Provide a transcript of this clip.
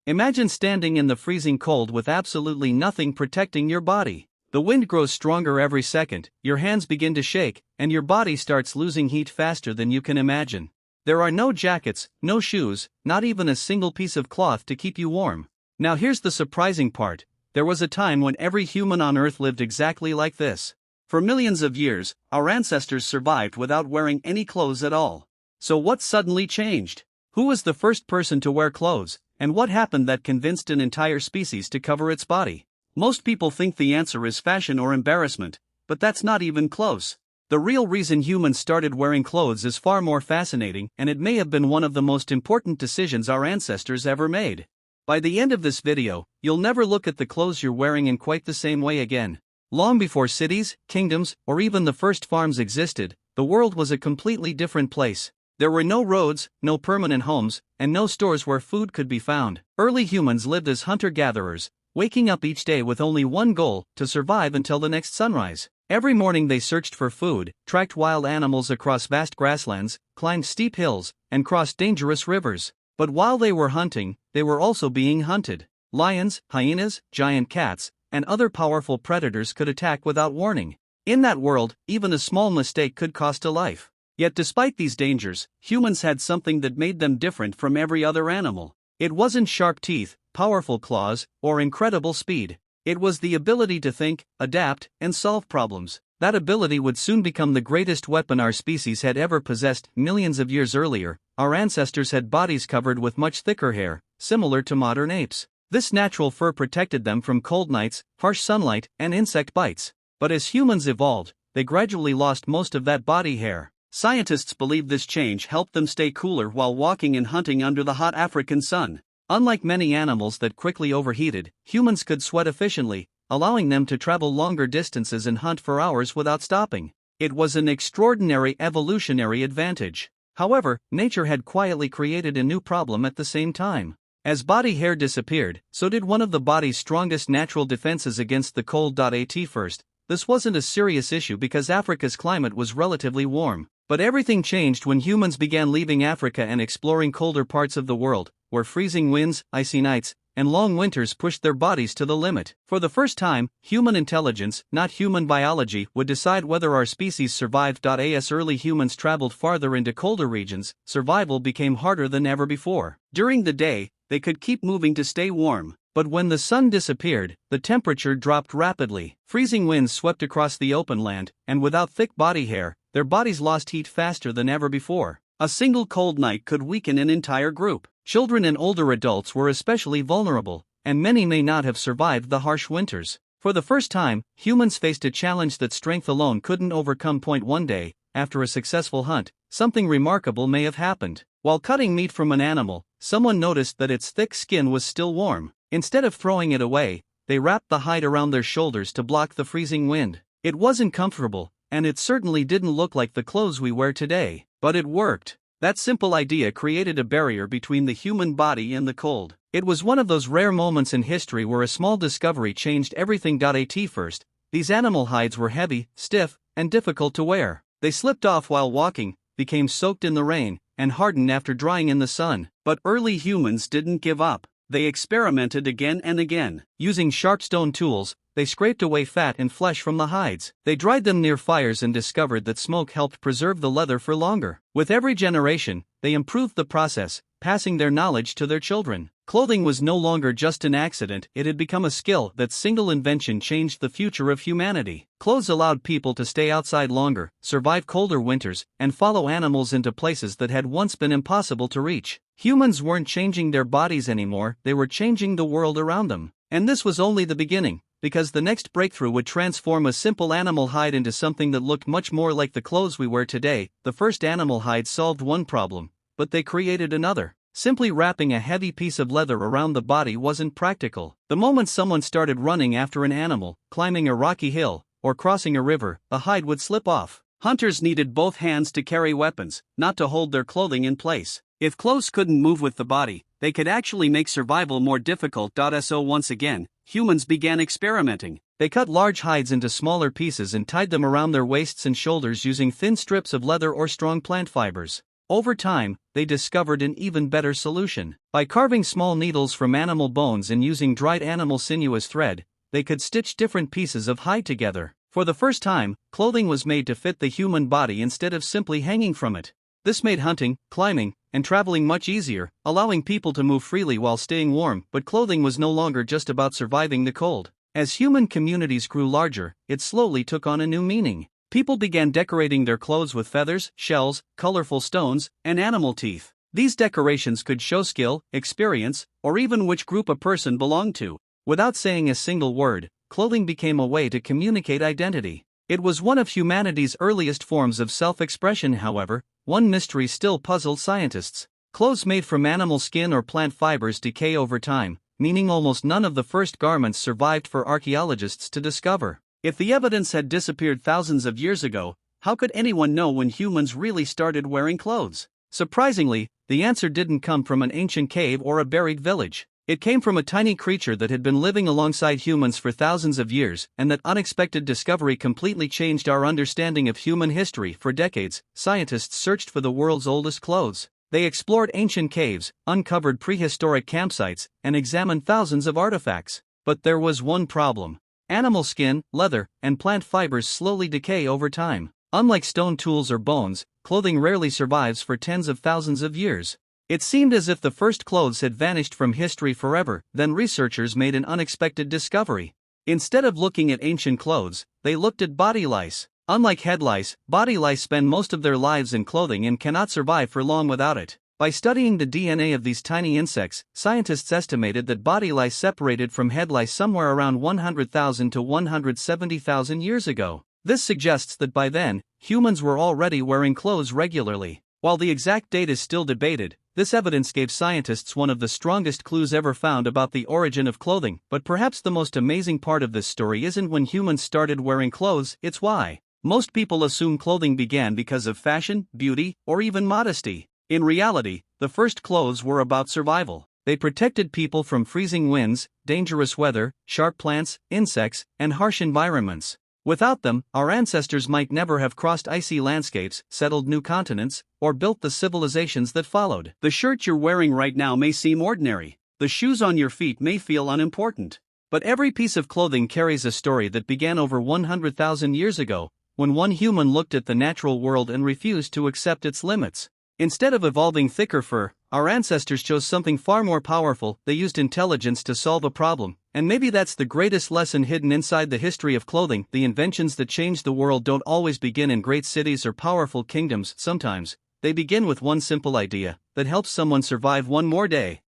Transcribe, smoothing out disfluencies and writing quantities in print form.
Imagine standing in the freezing cold with absolutely nothing protecting your body. The wind grows stronger every second, your hands begin to shake, and your body starts losing heat faster than you can imagine. There are no jackets, no shoes, not even a single piece of cloth to keep you warm. Now here's the surprising part. There was a time when every human on Earth lived exactly like this. For millions of years, our ancestors survived without wearing any clothes at all. So what suddenly changed? Who was the first person to wear clothes, and what happened that convinced an entire species to cover its body? Most people think the answer is fashion or embarrassment, but that's not even close. The real reason humans started wearing clothes is far more fascinating, and it may have been one of the most important decisions our ancestors ever made. By the end of this video, you'll never look at the clothes you're wearing in quite the same way again. Long before cities, kingdoms, or even the first farms existed, the world was a completely different place. There were no roads, no permanent homes, and no stores where food could be found. Early humans lived as hunter-gatherers, waking up each day with only one goal: to survive until the next sunrise. Every morning they searched for food, tracked wild animals across vast grasslands, climbed steep hills, and crossed dangerous rivers. But while they were hunting, they were also being hunted. Lions, hyenas, giant cats, and other powerful predators could attack without warning. In that world, even a small mistake could cost a life. Yet despite these dangers, humans had something that made them different from every other animal. It wasn't sharp teeth, powerful claws, or incredible speed. It was the ability to think, adapt, and solve problems. That ability would soon become the greatest weapon our species had ever possessed. Millions of years earlier, our ancestors had bodies covered with much thicker hair, similar to modern apes. This natural fur protected them from cold nights, harsh sunlight, and insect bites. But as humans evolved, they gradually lost most of that body hair. Scientists believe this change helped them stay cooler while walking and hunting under the hot African sun. Unlike many animals that quickly overheated, humans could sweat efficiently, allowing them to travel longer distances and hunt for hours without stopping. It was an extraordinary evolutionary advantage. However, nature had quietly created a new problem at the same time. As body hair disappeared, so did one of the body's strongest natural defenses against the cold. At first, this wasn't a serious issue because Africa's climate was relatively warm. But everything changed when humans began leaving Africa and exploring colder parts of the world, where freezing winds, icy nights, and long winters pushed their bodies to the limit. For the first time, human intelligence, not human biology, would decide whether our species survived. As early humans traveled farther into colder regions, survival became harder than ever before. During the day, they could keep moving to stay warm, but when the sun disappeared, the temperature dropped rapidly. Freezing winds swept across the open land, and without thick body hair, their bodies lost heat faster than ever before. A single cold night could weaken an entire group. Children and older adults were especially vulnerable, and many may not have survived the harsh winters. For the first time, humans faced a challenge that strength alone couldn't overcome. One day, after a successful hunt, something remarkable may have happened. While cutting meat from an animal, someone noticed that its thick skin was still warm. Instead of throwing it away, they wrapped the hide around their shoulders to block the freezing wind. It wasn't comfortable, and it certainly didn't look like the clothes we wear today, but it worked. That simple idea created a barrier between the human body and the cold. It was one of those rare moments in history where a small discovery changed everything. At first, these animal hides were heavy, stiff, and difficult to wear. They slipped off while walking, became soaked in the rain, and hardened after drying in the sun. But early humans didn't give up. They experimented again and again. Using sharp stone tools, they scraped away fat and flesh from the hides. They dried them near fires and discovered that smoke helped preserve the leather for longer. With every generation, they improved the process, passing their knowledge to their children. Clothing was no longer just an accident, it had become a skill. That single invention changed the future of humanity. Clothes allowed people to stay outside longer, survive colder winters, and follow animals into places that had once been impossible to reach. Humans weren't changing their bodies anymore, they were changing the world around them. And this was only the beginning, because the next breakthrough would transform a simple animal hide into something that looked much more like the clothes we wear today. The first animal hides solved one problem, but they created another. Simply wrapping a heavy piece of leather around the body wasn't practical. The moment someone started running after an animal, climbing a rocky hill, or crossing a river, the hide would slip off. Hunters needed both hands to carry weapons, not to hold their clothing in place. If clothes couldn't move with the body, they could actually make survival more difficult. So once again, humans began experimenting. They cut large hides into smaller pieces and tied them around their waists and shoulders using thin strips of leather or strong plant fibers. Over time, they discovered an even better solution. By carving small needles from animal bones and using dried animal sinew as thread, they could stitch different pieces of hide together. For the first time, clothing was made to fit the human body instead of simply hanging from it. This made hunting, climbing, and traveling much easier, allowing people to move freely while staying warm. But clothing was no longer just about surviving the cold. As human communities grew larger, it slowly took on a new meaning. People began decorating their clothes with feathers, shells, colorful stones, and animal teeth. These decorations could show skill, experience, or even which group a person belonged to. Without saying a single word, clothing became a way to communicate identity. It was one of humanity's earliest forms of self-expression. However, one mystery still puzzled scientists. Clothes made from animal skin or plant fibers decay over time, meaning almost none of the first garments survived for archaeologists to discover. If the evidence had disappeared thousands of years ago, how could anyone know when humans really started wearing clothes? Surprisingly, the answer didn't come from an ancient cave or a buried village. It came from a tiny creature that had been living alongside humans for thousands of years, and that unexpected discovery completely changed our understanding of human history. For decades, scientists searched for the world's oldest clothes. They explored ancient caves, uncovered prehistoric campsites, and examined thousands of artifacts. But there was one problem. Animal skin, leather, and plant fibers slowly decay over time. Unlike stone tools or bones, clothing rarely survives for tens of thousands of years. It seemed as if the first clothes had vanished from history forever. Then researchers made an unexpected discovery. Instead of looking at ancient clothes, they looked at body lice. Unlike head lice, body lice spend most of their lives in clothing and cannot survive for long without it. By studying the DNA of these tiny insects, scientists estimated that body lice separated from head lice somewhere around 100,000 to 170,000 years ago. This suggests that by then, humans were already wearing clothes regularly. While the exact date is still debated, this evidence gave scientists one of the strongest clues ever found about the origin of clothing. But perhaps the most amazing part of this story isn't when humans started wearing clothes, it's why. Most people assume clothing began because of fashion, beauty, or even modesty. In reality, the first clothes were about survival. They protected people from freezing winds, dangerous weather, sharp plants, insects, and harsh environments. Without them, our ancestors might never have crossed icy landscapes, settled new continents, or built the civilizations that followed. The shirt you're wearing right now may seem ordinary. The shoes on your feet may feel unimportant. But every piece of clothing carries a story that began over 100,000 years ago, when one human looked at the natural world and refused to accept its limits. Instead of evolving thicker fur, our ancestors chose something far more powerful. They used intelligence to solve a problem. And maybe that's the greatest lesson hidden inside the history of clothing. The inventions that change the world don't always begin in great cities or powerful kingdoms. Sometimes, they begin with one simple idea that helps someone survive one more day.